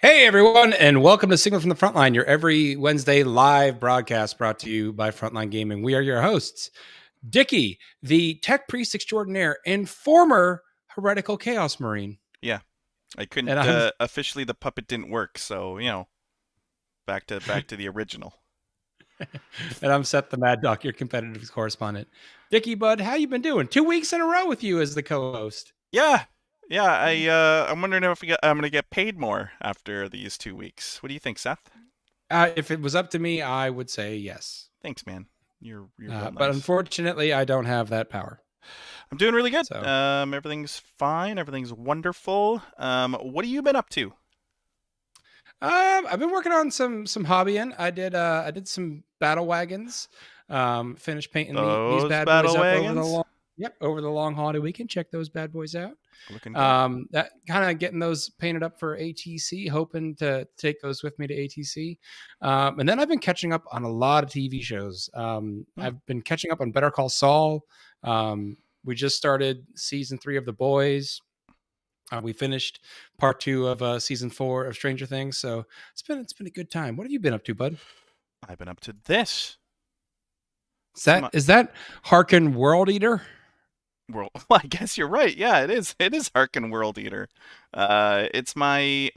Hey, everyone, and welcome to Signal from the Frontline, your every Wednesday live broadcast brought to you by Frontline Gaming. We are your hosts, Dickie, the tech priest extraordinaire and former heretical chaos marine. Yeah, I couldn't And I'm officially the puppet didn't work, so back to the original. and I'm Seth the Mad Doc, your competitive correspondent. Dickie, bud, how you been doing? 2 weeks in a row with you as the co-host. Yeah. Yeah, I'm wondering if I'm gonna get paid more after these 2 weeks. What do you think, Seth? If it was up to me, I would say yes. Thanks, man. You're real But nice. unfortunately, I don't have that power. I'm doing really good. So Everything's fine. Everything's wonderful. What have you been up to? I've been working on some hobbying. I did some battle wagons. Finished painting these Those bad boys battle up wagons over the long holiday weekend. Check those bad boys out. looking good. That kind of getting those painted up for ATC, hoping to take those with me to ATC. And then I've been catching up on a lot of TV shows. Hmm. I've been catching up on Better Call Saul. We just started season 3 of The Boys. We finished part 2 of season 4 of Stranger Things, so it's been a good time. What have you been up to, bud? I've been up to this. Is Some that is that Harkin World Eater? World. Well, I guess you're right. Yeah, it is. It is Harkin World Eater. It's my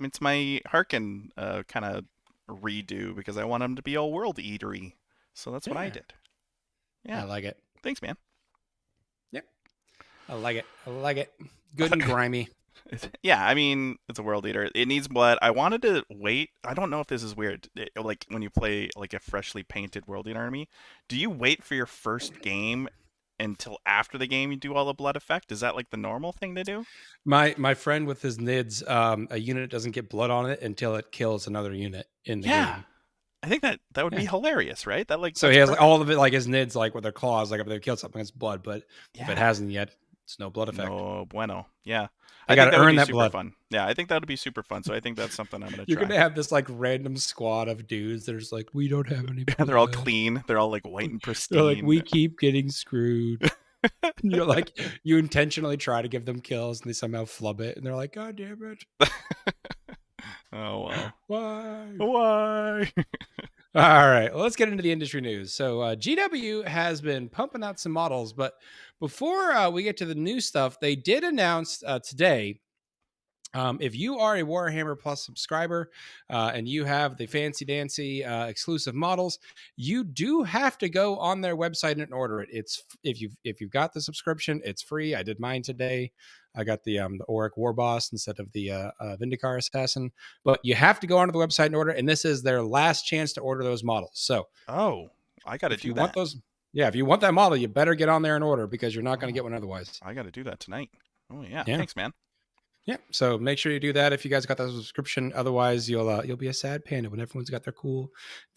Harkin kind of redo because I want him to be all world eatery. So that's what I Yeah, did. I Yeah. like it. Thanks, man. Yep, I like it. I like it. Good and grimy. Yeah, I mean, it's a world eater. It needs blood. I wanted to wait. I don't know if this is weird. Like when you play like a freshly painted world eater army, do you wait for your first game until after the game you do all the blood effect? Is that like the normal thing to do? My friend with his nids, a unit doesn't get blood on it until it kills another unit in the Yeah. game. I think that would Yeah. be hilarious, right? So That's he has perfect. all of it, like his nids, like with their claws, like if they killed something, it's blood. But if it Yeah. hasn't yet, it's no blood effect. No bueno. Yeah. I I got think to that would earn be that super blood. fun. Yeah, I think that would be super fun. So I think that's something I'm gonna You're try. gonna have this like random squad of dudes that are just like, we don't have any They're all blood. clean. They're all like white and They're like, pristine. we keep getting screwed. You're like, you intentionally try to give them kills and they somehow flub it, and they're like, God damn it. Oh well. Why? Why? All right, well, let's get into the industry news. So, GW has been pumping out some models, but before we get to the new stuff, they did announce today. If you are a Warhammer Plus subscriber and you have the fancy dancy exclusive models, you do have to go on their website and order it. It's if you've got the subscription, it's free. I did mine today. I got the Auric War Boss instead of the Vindicar Assassin, but you have to go onto the website and order. And this is their last chance to order those models. So Oh, I got to if do you want that. those, yeah, if you want that model, you better get on there and order because you're not going to Oh, get one otherwise. I got to do that tonight. Oh yeah. Yeah. Thanks, man. Yeah, so make sure you do that if you guys got that subscription. Otherwise, you'll be a sad panda when everyone's got their cool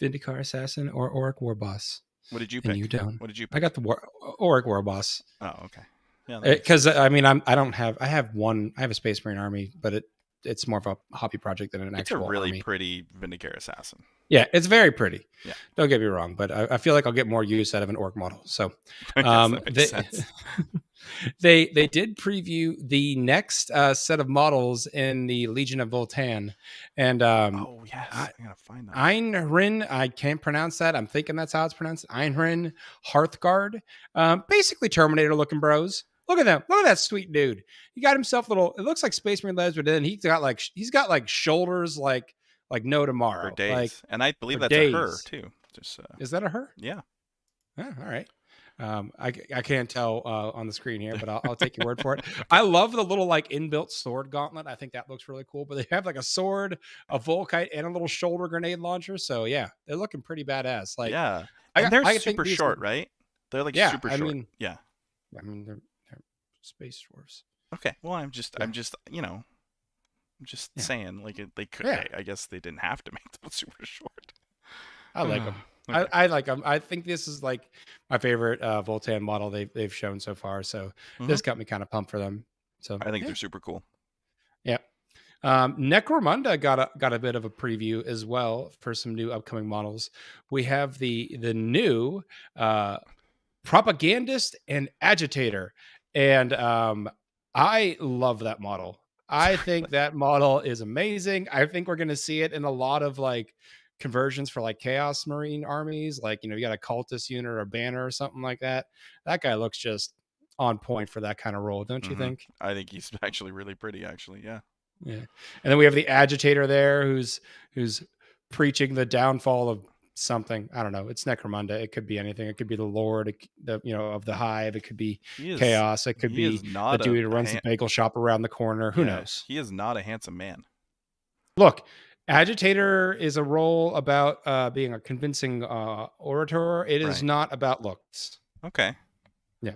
Vindicar Assassin or Auric War Boss, What did you and you pick? don't. What did you I got pick? the Auric War Boss Oh, okay. Yeah, that makes because sense. I mean I don't have I have one I have a Space Marine army, but it's more of a hobby project than an It's a actual really army. pretty Vindicator assassin. Yeah, it's very pretty. Yeah, Don't get me wrong, but I feel like I'll get more use out of an orc model. So, I guess that makes they sense. they did preview the next set of models in the Legion of Voltan, and Oh yes, I, I gotta find those. Einhrin, I can't pronounce that. I'm thinking that's how it's pronounced. Einhrin Hearthguard, basically Terminator looking bros. Look at them. Look at that sweet dude. He got himself little. It looks like Space Marine legs, but then he's got like shoulders like no For tomorrow, like days, and I for believe that's a her days. too. Just Is that a her? yeah. Oh, all right. I can't tell on the screen here, but I'll take your word for it. I love the little like inbuilt sword gauntlet. I think that looks really cool. But they have like a sword, a Volkite, and a little shoulder grenade launcher. So yeah, they're looking pretty badass. Like Yeah, I and they're I think super these. short, right? They're like Yeah, super I short. mean, Yeah. they're space dwarfs. Okay. Well, I'm Yeah, just, I'm just yeah, saying, like they could. yeah. I guess they didn't have to make them super short. I like them. I, Okay. I like them. I think this is like my favorite Voltan model they've shown so far. So Hmm. this got me kind of pumped for them. So I think yeah, they're super cool. yeah. Necromunda got a bit of a preview as well for some new upcoming models. We have the new uh, propagandist and agitator, and I love that model. I think that model is amazing. I think we're going to see it in a lot of like conversions for like Chaos Marine armies. Like, you got a cultist unit or a banner or something like that. That guy looks just on point for that kind of role, don't you think? I think he's actually really pretty. Actually, yeah. Yeah. And then we have the agitator there who's preaching the downfall of something. I don't know. It's Necromunda. It could be anything. It could be the Lord, of the Hive. It could be He is Chaos. It could he is be the not dude who runs the bagel shop around the corner. Who yeah, knows? he is not a handsome man. Look, agitator is a role about being a convincing orator. It is Right. not about looks. Okay. Yeah.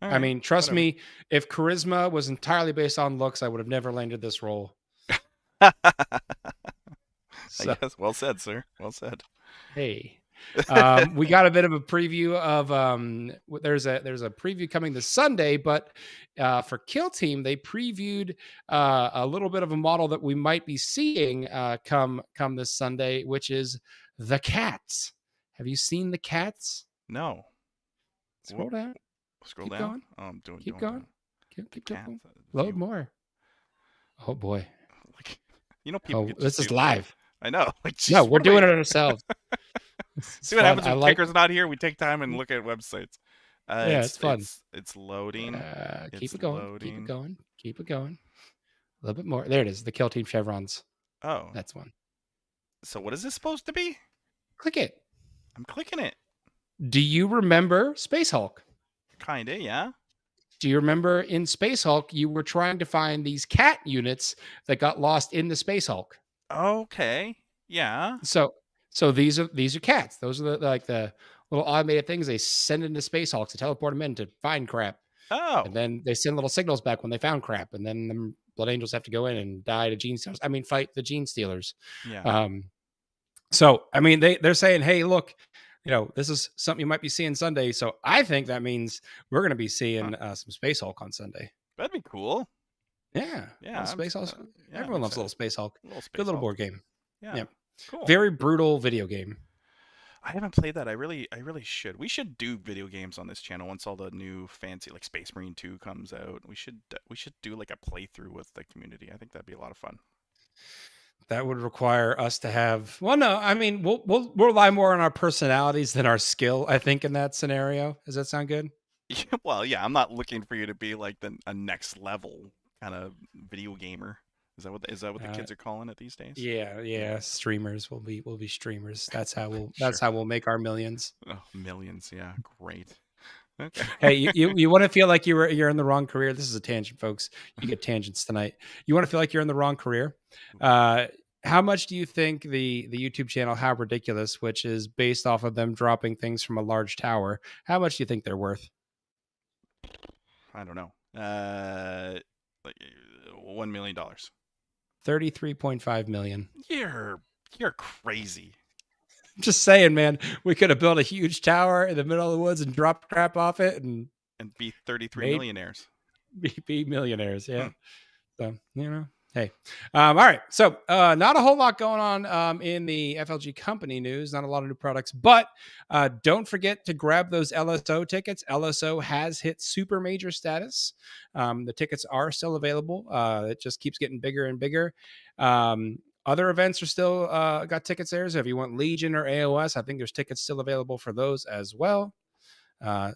All I right. mean, trust Whatever. me, if charisma was entirely based on looks, I would have never landed this role. I So, guess. Well said, sir. Well said. hey. We got a bit of a preview of there's a preview coming this Sunday, but for Kill Team they previewed a little bit of a model that we might be seeing come this Sunday, which is the cats. Have you seen the cats? No. Scroll down. Scroll Keep down. going. Oh, I'm doing. Keep Going going. down. Keep Cat. going. Load more. Oh boy. Like, people Oh, could this just is do. live. I know. Like, geez, No, we're doing it ourselves. It's See what fun. happens I when like. Kicker's not here? We take time and look at websites. Yeah, it's fun. It's loading. Keep It's it going. Keep it loading. going. Keep it going. A little bit more. There it is. The Kill Team chevrons. Oh, That's one. so what is this supposed to be? Click it. I'm clicking it. Do you remember Space Hulk? Kinda, yeah. Do you remember in Space Hulk you were trying to find these cat units that got lost in the Space Hulk? Okay, yeah. So these are cats. Those are the little automated things they send into Space Hulks to teleport them in to find crap. And Oh, then they send little signals back when they found crap. And then the Blood Angels have to go in and fight the Gene Stealers. yeah. So I mean, they're saying, hey, look, this is something you might be seeing Sunday. So I think that means we're going to be Huh. seeing some Space Hulk on Sunday. That'd be cool. Yeah, Yeah, Space Hulk. yeah, Everyone loves a little Space Hulk. Space Good little Hulk. board game. Yeah. Yeah, Cool. very brutal video game. I haven't played that. I really should. We should do video games on this channel once all the new fancy like Space Marine 2 comes out. We should do like a playthrough with the community. I think that'd be a lot of fun. That would require us to have. Well, no, I mean we'll rely more on our personalities than our skill. I think in that scenario. Does that sound good? Well, yeah, I'm not looking for you to be like a next level kind of video gamer. Is that what the kids are calling it these days? Yeah. Streamers will be streamers. That's how Sure. we'll make our millions. Oh, millions, yeah, great. Okay. Hey, you want to feel like you're in the wrong career? This is a tangent, folks. You get tangents tonight. You want to feel like you're in the wrong career? How much do you think the YouTube channel How Ridiculous, which is based off of them dropping things from a large tower, how much do you think they're worth? I don't know. Like $1 million. 33.5 million. You're crazy. I'm just saying, man. We could have built a huge tower in the middle of the woods and dropped crap off it and Be 33 made millionaires. be millionaires. Yeah. So, hey. All right. So, not a whole lot going on in the FLG company news. Not a lot of new products, but don't forget to grab those LSO tickets. LSO has hit super major status. The tickets are still available. It just keeps getting bigger and bigger. Other events are still got tickets there. So if you want Legion or AOS, I think there's tickets still available for those as well.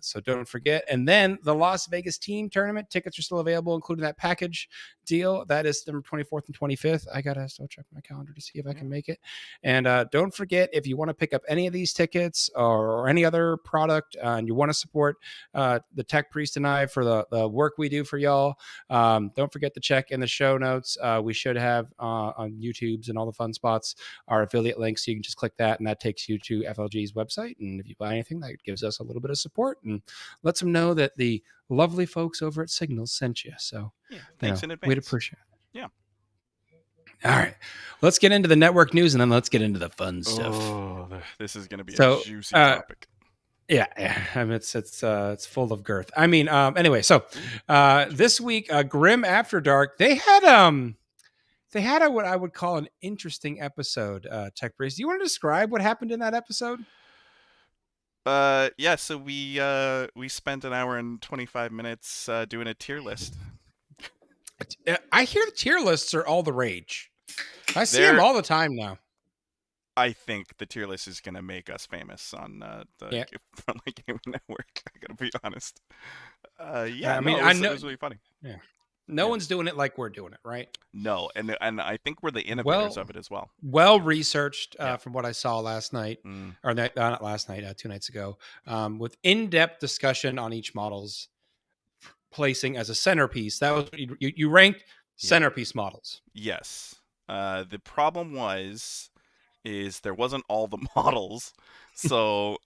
So don't forget. And then the Las Vegas team tournament tickets are still available, including that package deal. That is September 24th and 25th. I got to still check my calendar to see if I can make it. And don't forget, if you want to pick up any of these tickets or any other product and you want to support the Tech Priest and I for the work we do for y'all, don't forget to check in the show notes. We should have on YouTube's and all the fun spots our affiliate links. So you can just click that and that takes you to FLG's website. And if you buy anything, that gives us a little bit of support and lets them know that the lovely folks over at Signals sent you. So thanks in advance. We'd appreciate it. Yeah. All right. Let's get into the network news and then let's get into the fun stuff. Oh, this is going to be a juicy topic. Yeah, I mean, it's full of girth. I mean, anyway, so this week, Grim After Dark, they had a what I would call an interesting episode. Tech Breeze, do you want to describe what happened in that episode? Yeah, so we spent an hour and 25 minutes doing a tier list. A I hear the tier lists are all the rage. I see them There, all the time now. I think the tier list is gonna make us famous on the Yeah. Frontline Gaming Network. I gotta be honest. Yeah, I no, mean, it was really funny. yeah. No Yeah, one's doing it like we're doing it, right? no, and I think we're the innovators Well, of it as well. well researched Yeah. from what I saw last night, Mm, or not last night, 2 nights ago, with in-depth discussion on each model's placing as a centerpiece. That was what you ranked yeah. centerpiece models. Yes. The problem is there wasn't all the models, so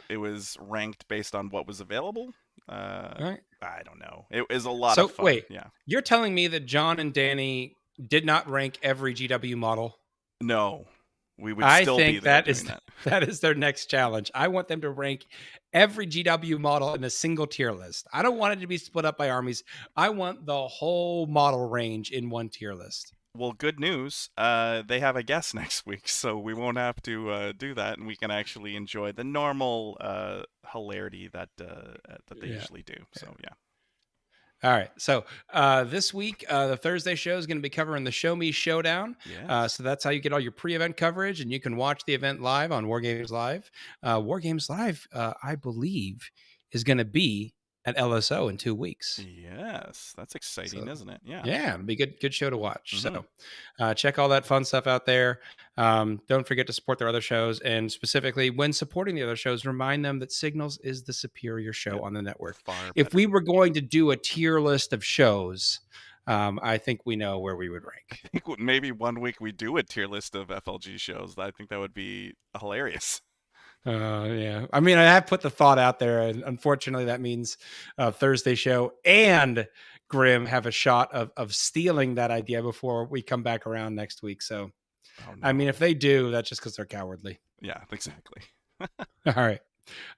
it was ranked based on what was available. Uh, All right. I don't know. It was a lot of So fun. wait, Yeah. you're telling me that John and Danny did not rank every GW model? No, we would I still be think there that doing is that. that is their next challenge. I want them to rank every GW model in a single tier list. I don't want it to be split up by armies. I want the whole model range in one tier list. Well, good news. They have a guest next week, so we won't have to do that, and we can actually enjoy the normal hilarity that they Yeah. usually do. So yeah. All right. So this week, the Thursday show is going to be covering the Show Me Showdown. Yes. So that's how you get all your pre-event coverage, and you can watch the event live on War Games Live. War Games Live, I believe, is going to be at LSO in 2 weeks. Yes, that's exciting, So isn't it? Yeah. yeah, it'll be good show to watch. Hmm. So check all that fun stuff out there. Don't forget to support their other shows, and specifically when supporting the other shows, remind them that Signals is the superior show Yep. on the network. Far If better. we were going to do a tier list of shows, I think we know where we would rank. I think maybe one week we do a tier list of FLG shows. I think that would be hilarious. Yeah, I mean, I have put the thought out there, and unfortunately, that means Thursday show and Grim have a shot of stealing that idea before we come back around next week. So, Oh I mean, no. if they do, that's just because they're cowardly. Yeah, exactly. All right.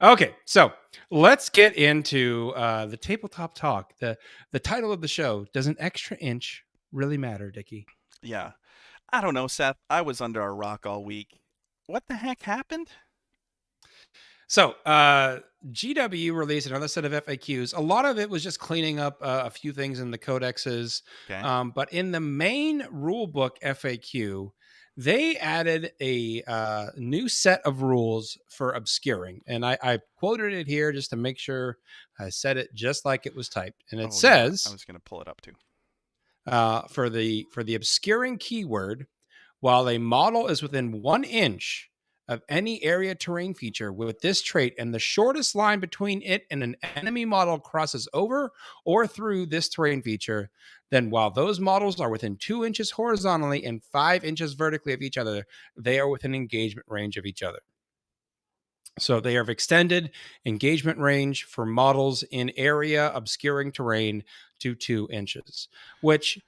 Okay, so let's get into the tabletop talk. The title of the show, does an extra inch really matter, Dickie? Yeah. I don't know, Seth. I was under a rock all week. What the heck happened? So, GW released another set of FAQs. A lot of it was just cleaning up a few things in the codexes. Okay. But in the main rulebook FAQ, they added a new set of rules for obscuring. And I quoted it here just to make sure I said it just like it was typed. And it Oh yeah, I says, was gonna pull it up too. for the obscuring keyword, while a model is within 1 inch of any area terrain feature with this trait, and the shortest line between it and an enemy model crosses over or through this terrain feature, then while those models are within 2 inches horizontally and 5 inches vertically of each other, they are within engagement range of each other. So they have extended engagement range for models in area obscuring terrain to 2 inches, which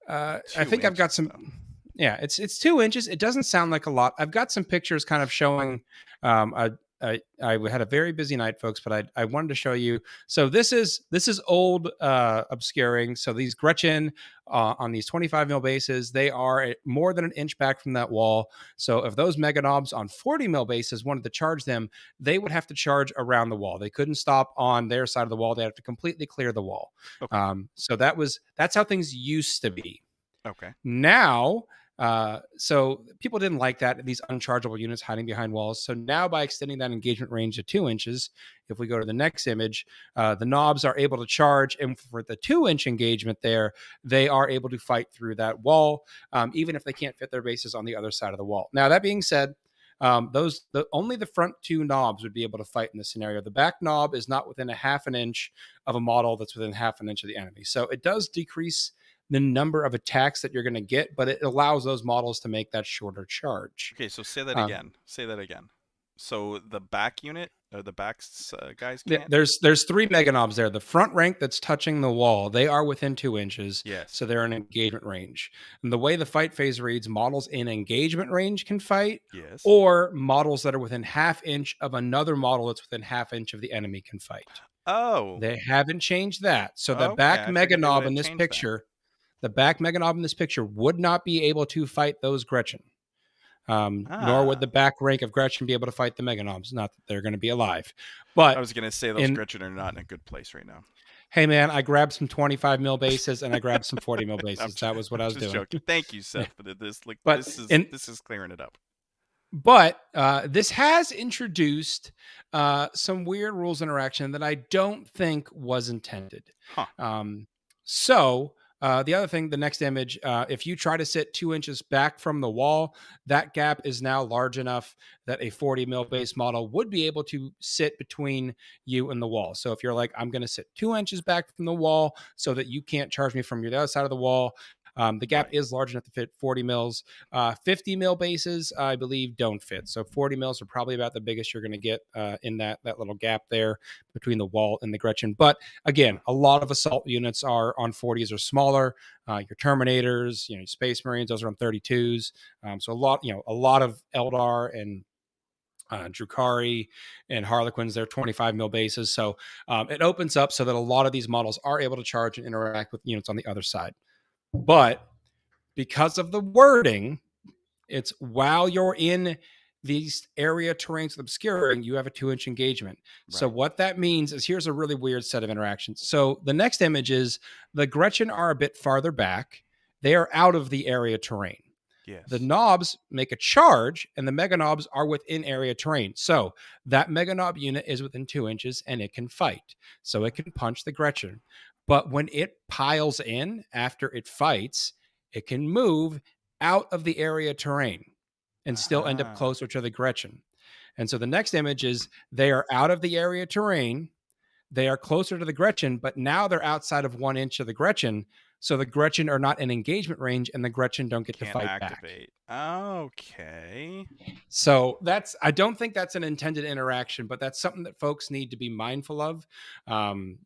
I Two think I've got inches some. though. Yeah, it's 2 inches. It doesn't sound like a lot. I've got some pictures kind of showing. I had a very busy night, folks, but I wanted to show you. So this is old obscuring. So these Gretchen on these 25 mil bases, they are more than an inch back from that wall. So if those mega knobs on 40 mil bases wanted to charge them, they would have to charge around the wall. They couldn't stop on their side of the wall. They have to completely clear the wall. Okay. So that's how things used to be. Okay. Now, so people didn't like that, these unchargeable units hiding behind walls. So now by extending that engagement range to 2 inches, if we go to the next image, the knobs are able to charge. And for the 2 inch engagement there, they are able to fight through that wall, even if they can't fit their bases on the other side of the wall. Now, that being said, only the front two knobs would be able to fight in this scenario. The back knob is not within a half an inch of a model that's within half an inch of the enemy. So it does decrease the number of attacks that you're going to get, but it allows those models to make that shorter charge. Okay. So say that Um, again. Say that again. So the back unit or the back guys Yeah, can't. there's three mega knobs there. The front rank that's touching the wall, they are within 2 inches, Yes. so they're in engagement range. And the way the fight phase reads, models in engagement range can fight, Yes. or models that are within half inch of another model that's within half inch of the enemy can fight. Oh. They haven't changed that. So the Okay. back I mega figured they would knob have in this changed that. picture, the back mega knob in this picture would not be able to fight those Gretchen. Nor would Ah. the back rank of Gretchen be able to fight the mega knobs. Not that they're going to be alive, I but was gonna say those in Gretchen are not in a good place right now. Hey man, I grabbed some 25 mil bases and I grabbed some 40 mil bases. That was what I'm I was just doing. joking. Thank you, Yeah. Seth, for this. Like But and this is clearing it up. This has introduced some weird rules interaction that I don't think was intended. Huh. Um, so the other thing, the next image, if you try to sit 2 inches back from the wall, that gap is now large enough that a 40 mil base model would be able to sit between you and the wall. So if you're like, I'm going to sit 2 inches back from the wall so that you can't charge me from your other side of the wall, the gap Right. is large enough to fit 40 mils. 50 mil bases, I believe, don't fit. So 40 mils are probably about the biggest you're going to get in that little gap there between the wall and the Gretchen. But again, a lot of assault units are on 40s or smaller. Your Terminators, your Space Marines, those are on 32s. So a lot of Eldar and Drukari and Harlequins, they're 25 mil bases. So it opens up so that a lot of these models are able to charge and interact with units on the other side. But because of the wording, it's while you're in these area terrains with obscuring, you have a 2 inch engagement. So Right. what that means is here's a really weird set of interactions. So the next image is the Gretchen are a bit farther back. They are out of the area terrain. The Yes. knobs make a charge, and the mega knobs are within area terrain. So that mega knob unit is within 2 inches and it can fight. So it can punch the Gretchen. But when it piles in after it fights, it can move out of the area terrain and still end up Ah. closer to the Gretchen. And so the next image is they are out of the area terrain. They are closer to the Gretchen, but now they're outside of 1 inch of the Gretchen. So the Gretchen are not in engagement range and the Gretchen don't get to Can't fight back. activate. Okay. So I don't think that's an intended interaction, but that's something that folks need to be mindful of.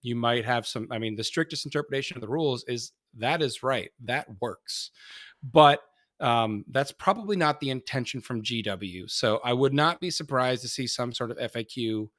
You might have I mean, the strictest interpretation of the rules is that is right. That works. But that's probably not the intention from GW. So I would not be surprised to see some sort of FAQ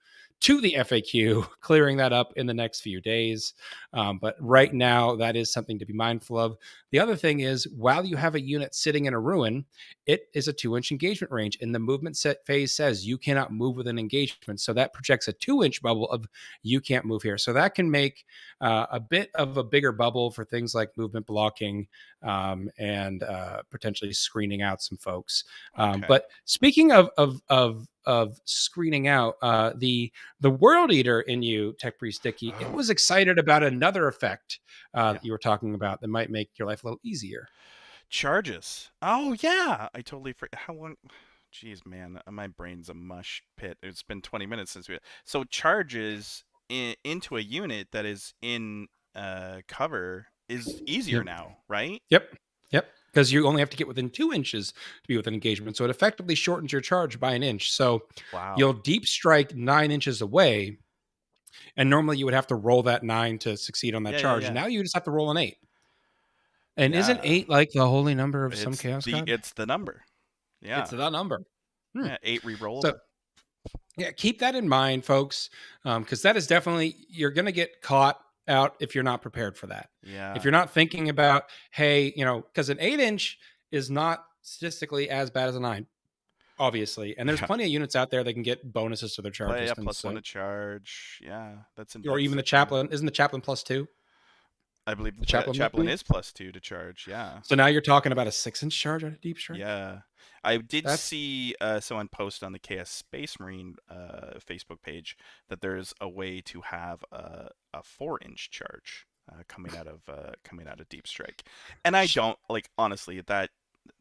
to the FAQ clearing that up in the next few days. But right now, that is something to be mindful of. The other thing is, while you have a unit sitting in a ruin, it is a 2 inch engagement range, and the movement set phase says you cannot move with an engagement. So that projects a 2 inch bubble of you can't move here. So that can make a bit of a bigger bubble for things like movement blocking and potentially screening out some folks. Okay. But speaking of screening out, the World Eater in you, Tech Priest Dickie, it Oh. was excited about another effect Yeah. that you were talking about that might make your life a little easier. Charges. Oh yeah, I totally forgot. How long? Jeez, man, my brain's a mush pit. It's been 20 minutes since we. So charges into a unit that is in cover is easier Yep. now, right? Yep. Yep. Because you only have to get within 2 inches to be within engagement. So it effectively shortens your charge by an inch. So Wow. you'll deep strike 9 inches away. And normally you would have to roll that 9 to succeed on that Yeah, yeah, charge. yeah, Now you just have to roll an 8. And isn't yeah. 8 like the holy number of some chaos god? It's the number. It's Yeah, that number. Hmm. yeah. 8 So rerollable. yeah, keep that in mind, folks, because that is definitely you're going to get caught out if you're not prepared for that. If Yeah, you're not thinking about, hey, because an 8 inch is not statistically as bad as a 9, obviously, and there's yeah. plenty of units out there that can get bonuses to their charge Play a distance. plus one So, to charge. Yeah, or even the that's true. chaplain, isn't the chaplain +2? I believe The the chaplain might chaplain be. is +2 to charge. Yeah. So now you're talking about a 6 inch charge on a deep strike. Yeah. I did That's see someone post on the KS Space Marine Facebook page that there's a way to have a 4 inch charge coming out of Deep Strike, and I don't like honestly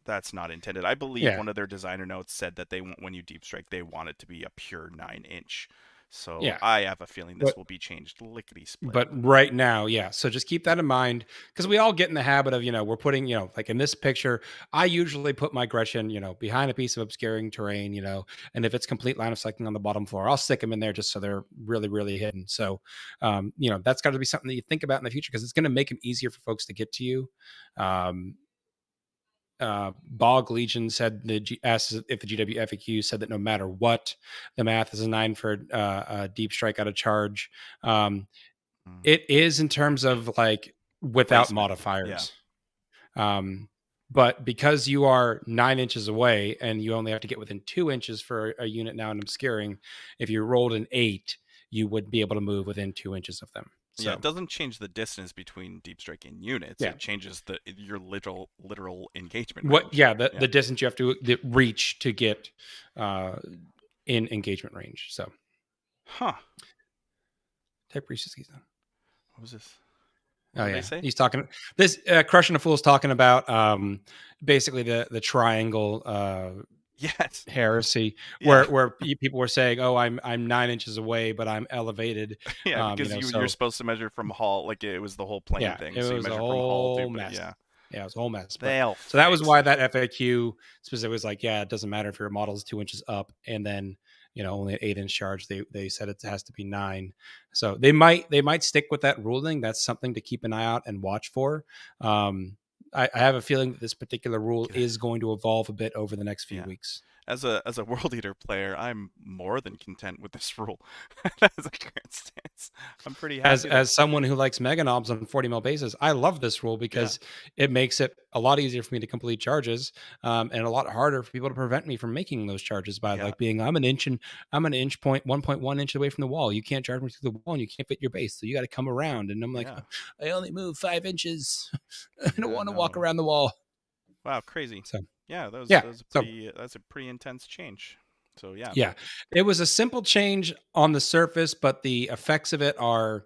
that's not intended. I believe yeah. one of their designer notes said that when you Deep Strike they want it to be a pure 9 inch. So Yeah. I have a feeling this But will be changed lickety split. But right now, yeah. So just keep that in mind because we all get in the habit of, we're putting, like in this picture, I usually put my Gretchen, behind a piece of obscuring terrain, and if it's complete line of sighting on the bottom floor, I'll stick them in there just so they're really, really hidden. So, that's got to be something that you think about in the future because it's going to make them easier for folks to get to you. Um, Bog Legion said asked if the GW FAQ said that no matter what, the math is a 9 for deep strike out of charge. Mm. It is in terms of like without Placement. Yeah. modifiers. But because you are 9 inches away and you only have to get within 2 inches for a unit now in obscuring, if you rolled an 8, you would be able to move within 2 inches of them. Yeah, it So doesn't change the distance between deep striking units. yeah, It changes your literal engagement what range. yeah Yeah. the distance you have to reach to get uh, in engagement range. So Huh. type reaches keys. What was this? What Oh did they yeah, say? he's talking. This Crushing a Fool is talking about basically the triangle Yes. heresy, Yeah. where people were saying, "Oh, I'm 9 inches away, but I'm elevated." Yeah, because you're So supposed to measure from hull, like it was the whole plane yeah, thing. it So you was a measure from hull to, whole but mess. yeah, Yeah, it was a whole mess. But they'll so that was fix why it. that FAQ specifically was like, yeah, it doesn't matter if your model is 2 inches up, and then only an 8 inch charge. They said it has to be 9. So they might stick with that ruling. That's something to keep an eye out and watch for. I have a feeling that this particular rule is going to evolve a bit over the next few Yeah. weeks. As a World Eater player, I'm more than content with this rule. As a current stance, I'm pretty as happy that. as someone who likes mega knobs on 40 mil bases, I love this rule Yeah, because it makes it a lot easier for me to complete charges, and a lot harder for people to prevent me from making those charges by yeah, like being I'm an inch point 1.1 inch away from the wall. You can't charge me through the wall and you can't fit your base, so you got to come around. And I'm like, yeah, I only move 5 inches. I don't yeah. want to walk No, around the wall. wow, crazy. So Yeah, that was yeah, that was a so pretty that's a pretty intense change. So yeah, yeah, it was a simple change on the surface, but the effects of it are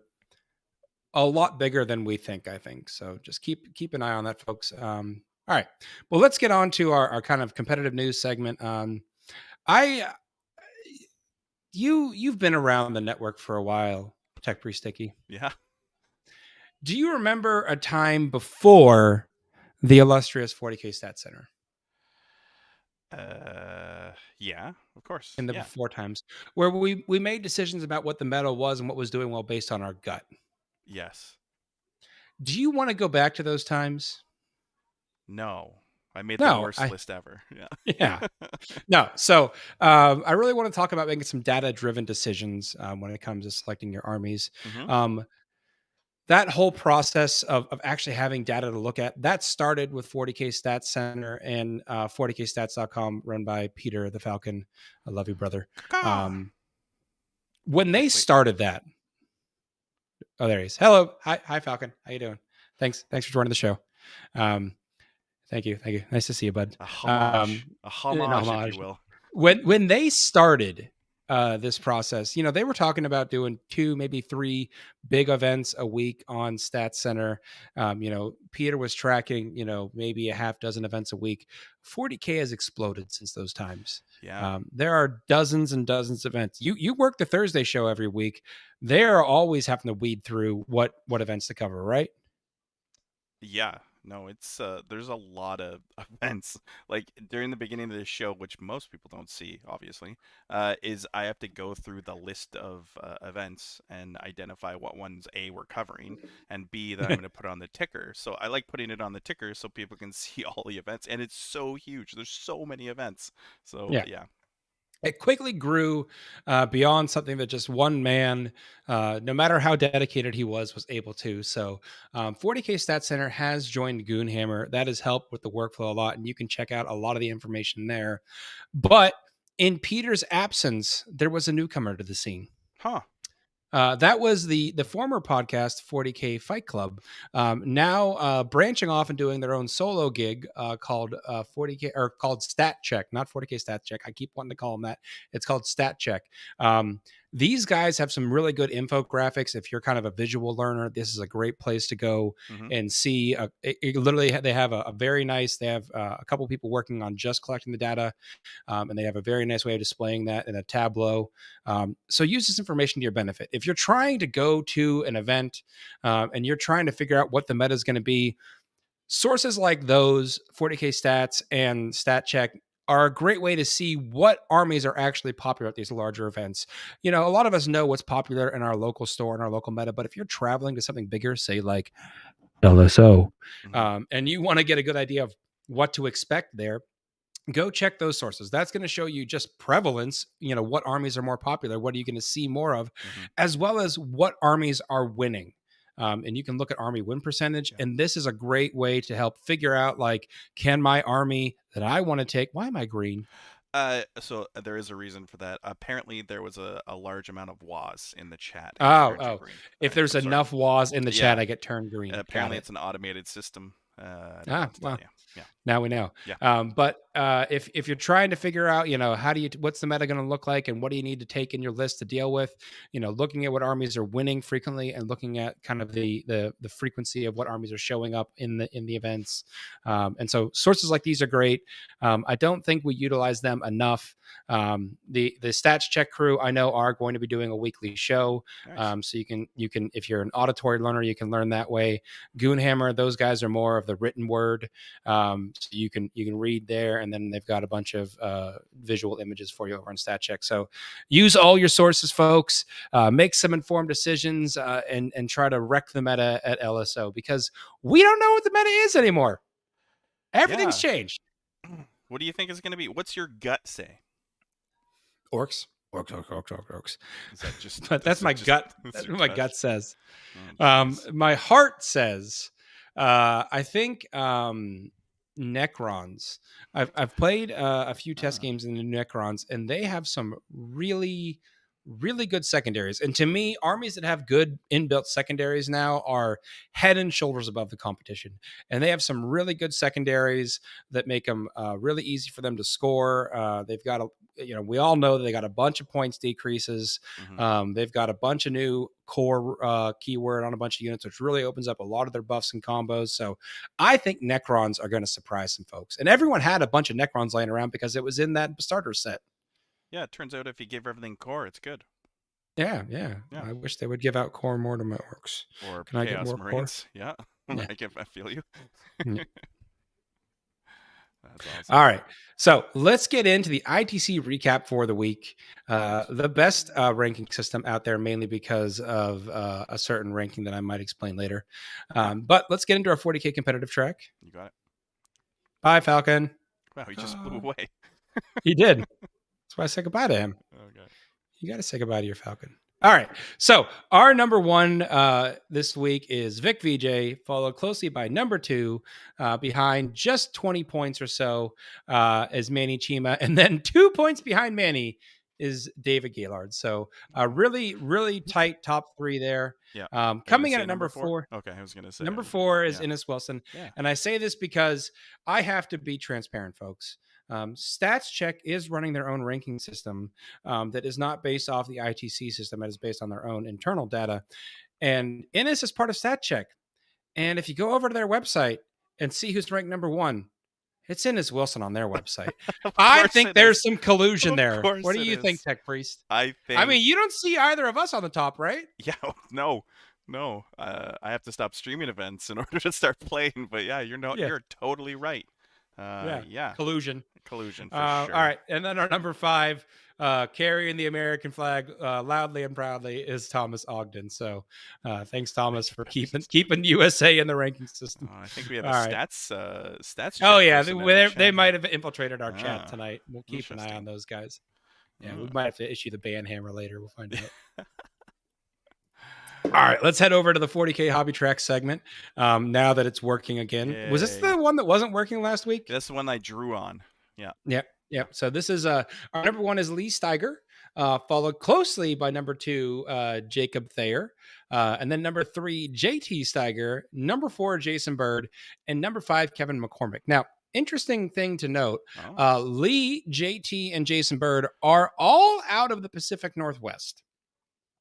a lot bigger than we think, I think. So just keep an eye on that, folks. All right. Well, let's get on to our kind of competitive news segment. I you've been around the network for a while, Tech Pre Sticky. yeah. Do you remember a time before the illustrious 40K Stat Center? Yeah, of course. In the Yeah, before times where we made decisions about what the meta was and what was doing well based on our gut. yes. Do you want to go back to those times? No, I made the No, worst list ever. Yeah. yeah. No. So I really want to talk about making some data driven decisions when it comes to selecting your armies. Hmm. Um, that whole process of actually having data to look at that started with 40K Stats Center and 40kstats.com run by Peter the Falcon. I love you, brother. Caw. When they Wait. started that, oh, there he is. Hello. Hi, Falcon. How you doing? Thanks for joining the show. Um, thank you. Nice to see you, bud. A In homage, if you homage. will. When they started this process, they were talking about doing 2, maybe 3 big events a week on Stat Center. Peter was tracking, maybe a half dozen events a week. 40K has exploded since those times. Yeah. There are dozens and dozens of events. You work the Thursday show every week. They're always having to weed through what events to cover, right? Yeah. No, it's there's a lot of events. Like during the beginning of this show, which most people don't see, obviously, is I have to go through the list of events and identify what ones A we're covering and B that I'm going to put on the ticker. So I like putting it on the ticker so people can see all the events, and it's so huge. There's so many events. So Yeah. yeah. It quickly grew beyond something that just one man, no matter how dedicated he was able to. So, 40K Stat Center has joined Goonhammer. That has helped with the workflow a lot, and you can check out a lot of the information there. But in Peter's absence, there was a newcomer to the scene. Huh. That was the former podcast 40K Fight Club. Now branching off and doing their own solo gig called 40K or called Stat Check, not 40K Stat Check. I keep wanting to call them that. It's called Stat Check. These guys have some really good infographics. If you're kind of a visual learner, this is a great place to go Hmm. and see. Literally, they have a very nice. They have a couple people working on just collecting the data, and they have a very nice way of displaying that in a Tableau. So use this information to your benefit. If you're trying to go to an event and you're trying to figure out what the meta is going to be, sources like those, 40K Stats and Stat Check, are a great way to see what armies are actually popular at these larger events. A lot of us know what's popular in our local store and our local meta, but if you're traveling to something bigger, say like LSO, Hmm. and you want to get a good idea of what to expect there, go check those sources. That's going to show you just prevalence, what armies are more popular, what are you going to see more of, Hmm. as well as what armies are winning. And you can look at army win percentage. Yeah. And this is a great way to help figure out, like, can my army that I want to take, why am I green? So there is a reason for that. Apparently, there was a large amount of was in the chat, and it turned you Oh, green. if there's Sorry. enough was in the chat, Yeah. I get turned green. Got Apparently, it. it's an automated system. I don't know what to tell Well, you. Yeah. now we know. Yeah. But if you're trying to figure out, how do you what's the meta going to look like, and what do you need to take in your list to deal with, looking at what armies are winning frequently, and looking at kind of the frequency of what armies are showing up in the events. And so sources like these are great. I don't think we utilize them enough. The stats check crew I know are going to be doing a weekly show. Nice. So you can if you're an auditory learner, you can learn that way. Goonhammer, those guys are more of the written word. So you can read there, and then they've got a bunch of visual images for you over on StatCheck. So use all your sources, folks. Make some informed decisions, and try to wreck the meta at LSO, because we don't know what the meta is anymore. Everything's Yeah. changed. What do you think is going to be? What's your gut say? Orcs. Is that just? But that's my gut. That's what my gut says. Oh, My heart says, I think Necrons. I've played a few test games in the Necrons, and they have some really, really good secondaries. And to me, armies that have good inbuilt secondaries now are head and shoulders above the competition. And they have some really good secondaries that make them really easy for them to score. They've got we all know that they got a bunch of points decreases. They've got a bunch of new core keyword on a bunch of units, which really opens up a lot of their buffs and combos. So I think Necrons are going to surprise some folks. And everyone had a bunch of Necrons laying around because it was in that starter set. Yeah, it turns out if you give everything core, it's good. Yeah. Yeah. I wish they would give out core more to my orcs. Or Can I get Chaos more Marines. core? Yeah. Yeah. I feel you. Yeah. That's awesome. All right. So let's get into the ITC recap for the week. The best ranking system out there, mainly because of a certain ranking that I might explain later. But let's get into our 40K competitive track. You got it. Bye, Falcon. Wow, he just flew away. He did. That's why I said goodbye to him. Okay. You got to say goodbye to your Falcon. All right. So our number one this week is Vic VJ, followed closely by number two, behind just 20 points or so, is Manny Chima. And then 2 points behind Manny is David Gaylord. So really, really tight top three there. Yeah. Coming in at number four. Okay, I was going to say. Number four is Innes Wilson. Yeah. And I say this because I have to be transparent, folks. Stats Check is running their own ranking system that is not based off the ITC system. It is based on their own internal data. And Innes is part of Stat Check. And if you go over to their website and see who's ranked number one, it's Innes Wilson on their website. I think there's some collusion there. What do you think, Tech Priest? I mean, you don't see either of us on the top, right? Yeah, no. I have to stop streaming events in order to start playing. But yeah, you're totally right. Yeah. Collusion for sure. All right. And then our number five, carrying the American flag loudly and proudly, is Thomas Ogden. So thanks, Thomas, for keeping USA in the ranking system. I think we have stats. Oh, yeah. They might have infiltrated our chat tonight. We'll keep an eye on those guys. Yeah, we might have to issue the ban hammer later. We'll find out. All right, let's head over to the 40K Hobby Track segment now that it's working again. Yay. Was this the one that wasn't working last week? That's the one I drew on. Yeah. Yep. So this is our number one is Lee Steiger, followed closely by number two, Jacob Thayer. And then number three, JT Steiger. Number four, Jason Bird. And number five, Kevin McCormick. Now, interesting thing to note, Lee, JT, and Jason Bird are all out of the Pacific Northwest.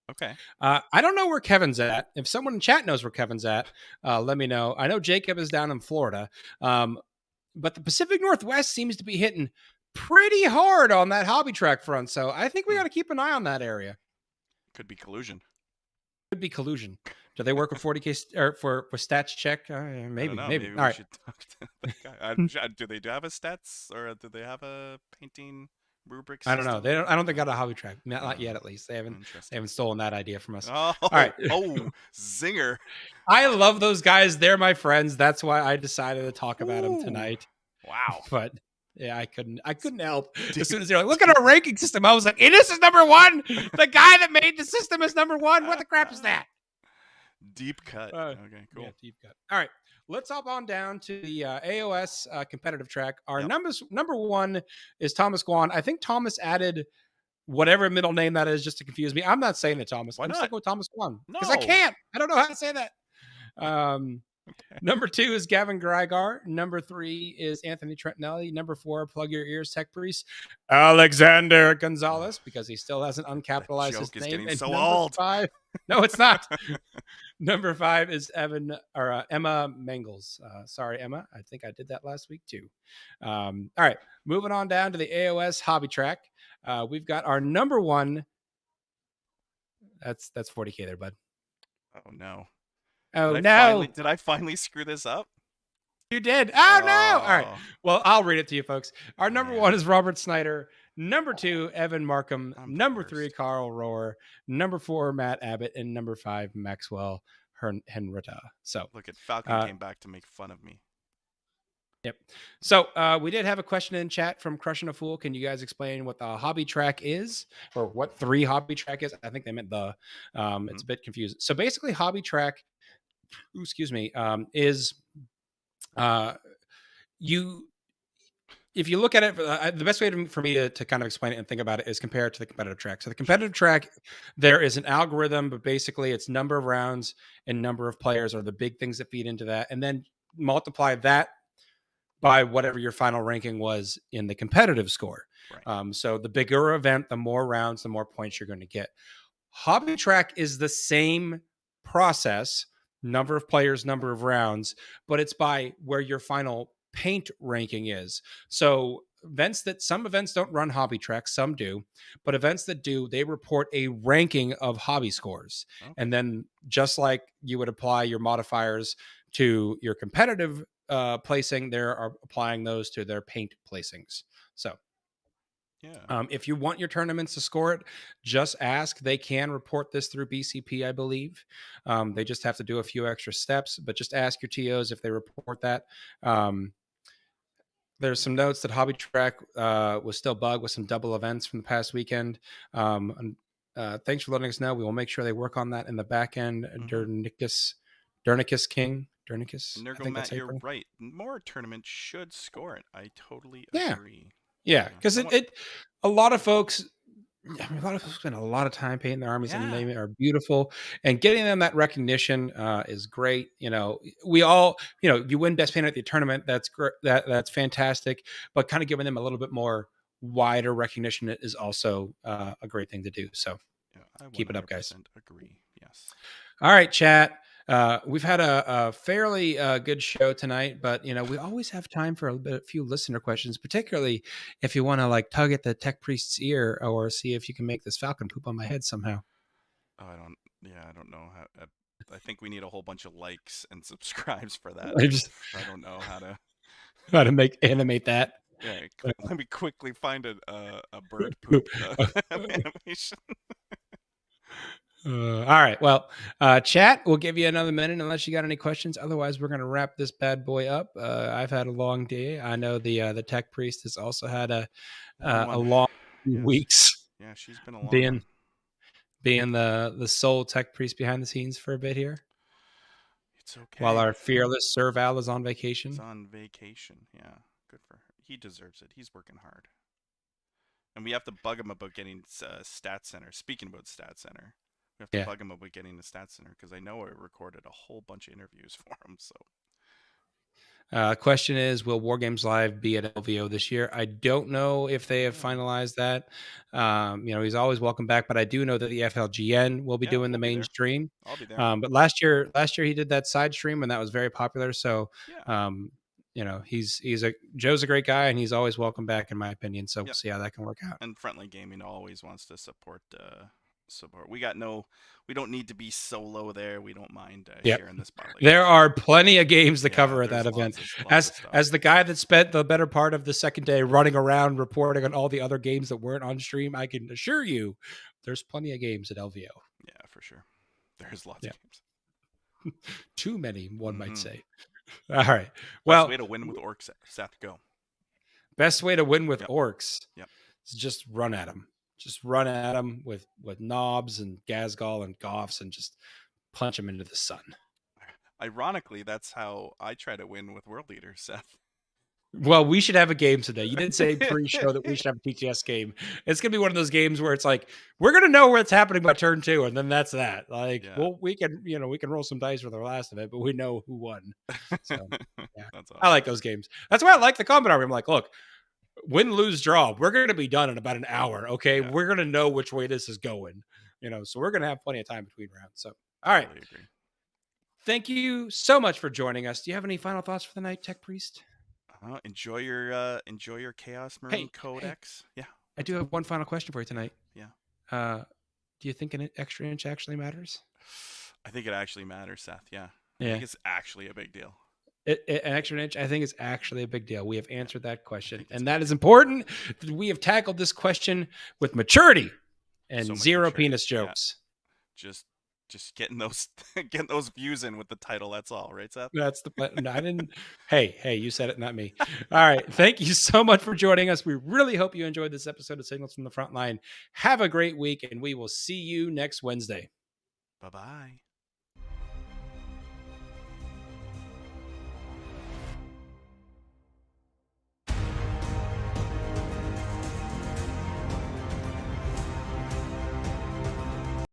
Okay. I don't know where Kevin's at. If someone in chat knows where Kevin's at, let me know. I know Jacob is down in Florida, but the Pacific Northwest seems to be hitting pretty hard on that hobby track front. So I think we got to keep an eye on that area. Could be collusion. Do they work with 40K or for Stats Check? Maybe. Maybe all right. Should talk to the guy. Do they have a stats, or do they have a painting rubric system? I don't know. I don't think they got a hobby track. Not yet, at least. They haven't stolen that idea from us. Oh, all right. Zinger. I love those guys. They're my friends. That's why I decided to talk about them tonight. Wow. But yeah, I couldn't help. As soon as they're like, look at our ranking system, I was like, this is number one. The guy that made the system is number one. What the crap is that? Deep cut. Okay, Yeah, cool. deep cut. All right, let's hop on down to the AOS competitive track. Our Yep. number one is Thomas Guan. I think Thomas added whatever middle name that is just to confuse me. I'm not saying it, Thomas. Why I'm not? sticking with Thomas Guan because I No. can't. I don't know how to say that. Okay. Number 2 is Gavin Greigar. Number 3 is Anthony Trentinelli. Number 4, plug your ears, Tech Priest, Alexander Gonzalez, because he still hasn't That uncapitalized his joke is name. getting And so number old. 5, no, it's not. Number 5 is Emma Mangles. Sorry, Emma. I think I did that last week too. All right, moving on down to the AOS hobby track. We've got our number 1. That's 40K there, bud. Oh no. Oh no. Did I finally screw this up? You did. Oh no! All right. Oh Well, I'll read it to you, folks. Our number 1 man. is Robert Snyder. Number 2, Evan Markham. I'm the Number 3, worst. Carl Rohr. Number 4, Matt Abbott, and number 5, Maxwell Henrietta. So, Look at Falcon came back to make fun of me. yep. So we did have a question in chat from Crushing a Fool. Can you guys explain what the hobby track is, or what 3 hobby track is? I think they meant the. It's a bit confusing. So basically, hobby track. Excuse me. Is you if you look at it, the best way for me to kind of explain it and think about it is compare it to the competitive track. So the competitive track, there is an algorithm, but basically it's number of rounds and number of players are the big things that feed into that, and then multiply that by whatever your final ranking was in the competitive score. Right. So the bigger event, the more rounds, the more points you're going to get. Hobby track is the same process, number of players, number of rounds, but it's by where your final paint ranking is. So some events don't run hobby track, some do, but events that do, they report a ranking of hobby scores. Okay. And then just like you would apply your modifiers to your competitive placing, they're applying those to their paint placings. So yeah. if you want your tournaments to score it, just ask. They can report this through BCP, I believe. They just have to do a few extra steps, but just ask your TOs if they report that. There's some notes that Hobby Track was still bugged with some double events from the past weekend. Thanks for letting us know. We will make sure they work on that in the back end. Dernicus King. Dernicus. I think that's Matt, you're April. right. More tournaments should score it. I totally Yeah. agree. Yeah, because a lot of folks spend a lot of time painting their armies, and they are beautiful. And getting them that recognition is great. We all, you win best painter at the tournament. That's great. That's fantastic. But kind of giving them a little bit more wider recognition is also a great thing to do. So I keep it up, guys. Agree. Yes. All right, chat. We've had a fairly good show tonight, but we always have time for a few listener questions, particularly if you want to like tug at the Tech Priest's ear or see if you can make this falcon poop on my head somehow. Oh, I don't know how. I think we need a whole bunch of likes and subscribes for that. I don't know how to animate that. Yeah, let me quickly find a bird poop animation. All right. Well, chat, we'll give you another minute unless you got any questions. Otherwise, we're going to wrap this bad boy up. I've had a long day. I know the Tech Priest has also had a long weeks. Yeah, she's been a long one. Being the sole Tech Priest behind the scenes for a bit here. It's okay. While our fearless Sir Val is on vacation. Yeah. Good for her. He deserves it. He's working hard. And we have to bug him about getting Stat Center. Speaking about Stat Center, we have to bug him about getting the Stat Center because I know I recorded a whole bunch of interviews for him. So, question is, will War Games Live be at LVO this year? I don't know if they have finalized that. He's always welcome back, but I do know that the FLGN will be doing the main stream. I'll be there. But last year he did that side stream and that was very popular. So, Joe's a great guy and he's always welcome back in my opinion. So we'll see how that can work out. And Frontline Gaming always wants to support. We don't need to be solo there. We don't mind sharing the spotlight. There are plenty of games to cover at that event. As the guy that spent the better part of the second day running around reporting on all the other games that weren't on stream, I can assure you there's plenty of games at LVO. Yeah, for sure. There's lots of games. Too many, one might say. All right. Well, best way to win with orcs, Seth, go. Best way to win with orcs. Yep. Is just run at them. Just run at them with knobs and Gazgol and Goffs and just punch them into the sun. Ironically, that's how I try to win with World Eaters, Seth. Well, we should have a game today. You did say pre-show that we should have a TTS game. It's gonna be one of those games where it's like we're gonna know what's happening by turn 2, and then that's that. Like, Yeah. well, we can roll some dice for the last of it, but we know who won. So yeah, That's awesome. I like those games. That's why I like the Combat Army. I'm like, look, win, lose, draw. We're gonna be done in about an hour. Okay, Yeah. we're gonna know which way this is going. So we're gonna have plenty of time between rounds. So all right. Totally agree. Thank you so much for joining us. Do you have any final thoughts for the night, Tech Priest? Enjoy your Chaos Marine Codex. Hey, Yeah. I do have one final question for you tonight. Yeah. Do you think an extra inch actually matters? I think it actually matters, Seth. Yeah. Yeah. I think it's actually a big deal. An extra inch, I think, is actually a big deal. We have answered that question, and that is important. We have tackled this question with maturity and zero maturity. penis jokes. Yeah. Just getting those views in with the title. That's all, right, Seth? That's the no, I didn't. Hey, you said it, not me. All right. Thank you so much for joining us. We really hope you enjoyed this episode of Signals from the Frontline. Have a great week, and we will see you next Wednesday. Bye-bye.